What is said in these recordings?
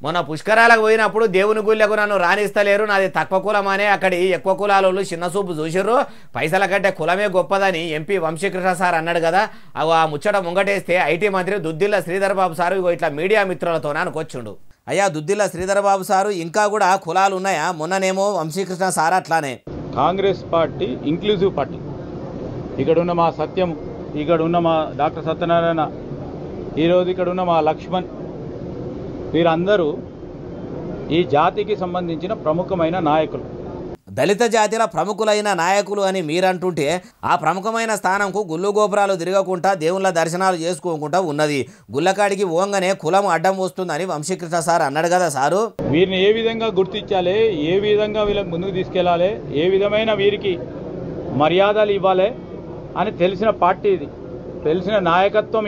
మొన్న పుష్కరాలకు పోయినప్పుడు దేవుని గుళ్ళకు నన్ను రాణిస్తలేరు, నాది తక్కువ కులమనే అక్కడి ఎక్కువ కులాలోళ్ళు చిన్న చూపు చూసిర్రు, పైసల కంటే కులమే గొప్పదని ఎంపీ వంశీకృష్ణ సార్ అన్నాడు కదా. ఆ ముచ్చట ముంగటేస్తే ఐటీ మంత్రి దుద్దిల్ల శ్రీధర్ బాబు సారు ఇట్లా మీడియా మిత్రులతో అనుకొచ్చుండు. అయ్యా దుద్దిల్ల శ్రీధర్ బాబు సారు, ఇంకా కూడా కులాలు ఉన్నాయా? మొన్ననేమో వంశీకృష్ణ సార్ అట్లానే కాంగ్రెస్ పార్టీ ఇంక్లూజివ్ పార్టీ. ఇక్కడ ఉన్న మా సత్యం, ఇక్కడ ఉన్న మా డాక్టర్ సత్యనారాయణ, ఈరోజు ఇక్కడ ఉన్న మా లక్ష్మణ్, వీరందరూ ఈ జాతికి సంబంధించిన ప్రముఖమైన నాయకులు, దళిత జాతిల ప్రముఖులైన నాయకులు అని మీరంటుంటే ఆ ప్రముఖమైన స్థానంకు గుళ్ళు గోపురాలు తిరగకుండా దేవుళ్ళ దర్శనాలు చేసుకోకుండా ఉన్నది. గుళ్ళకాడికి ఓంగనే కులం అడ్డం వస్తుందని వంశీకృష్ణ సార్ అన్నాడు కదా సారు. వీరిని ఏ విధంగా గుర్తించాలి, ఏ విధంగా వీళ్ళకి ముందుకు తీసుకెళ్లాలి, ఏ విధమైన వీరికి మర్యాదలు ఇవ్వాలి అని తెలిసిన పార్టీ ఇది, తెలిసిన నాయకత్వం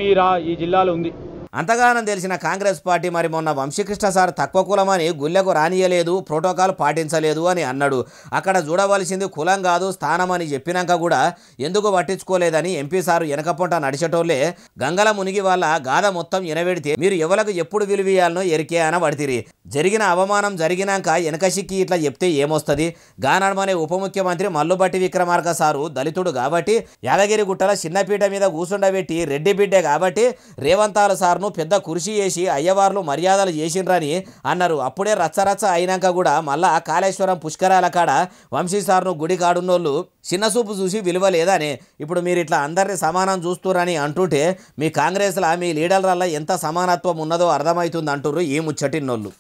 ఈ జిల్లాలో ఉంది. అంతగానం తెలిసిన కాంగ్రెస్ పార్టీ మరి మొన్న వంశీకృష్ణ సార్ తక్కువ కులమని గుళ్ళకు రానియలేదు, ప్రోటోకాల్ పాటించలేదు అని అన్నాడు. అక్కడ చూడవలసింది కులం కాదు స్థానం అని చెప్పినాక కూడా ఎందుకు పట్టించుకోలేదని ఎంపీ సారు వెనకపొంట నడిచేటోళ్లే గంగల మునిగి వాళ్ళ గాథ మొత్తం ఎనబెడితే మీరు ఎవలకు ఎప్పుడు విలువీయాలనో ఎరికే అని పడితిరి. జరిగిన అవమానం జరిగినాక వెనకసిక్కి ఇట్లా చెప్తే ఏమొస్తుంది? గానడమనే ఉప ముఖ్యమంత్రి మల్లుబట్టి విక్రమార్క సారు దళితుడు కాబట్టి యాదగిరి గుట్టల చిన్నపీట మీద కూసుండబెట్టి రెడ్డి బిడ్డే కాబట్టి రేవంతాల సార్ పెద్ద కుర్చీ చేసి అయ్యవార్లు మర్యాదలు చేసిండ్రని అన్నారు. అప్పుడే రచ్చరచ్చ అయినాక కూడా మళ్ళా కాళేశ్వరం పుష్కరాల కాడ వంశీ సార్ను గుడి కాడున్నోళ్ళు చిన్న చూపు చూసి విలువ లేదని ఇప్పుడు మీరు ఇట్లా అందరినీ సమానం చూస్తురని అంటుంటే మీ కాంగ్రెస్లో మీ లీడర్ల ఎంత సమానత్వం ఉన్నదో అర్థమవుతుంది అంటుర్రు ఈ ముచ్చటిన్నోళ్ళు.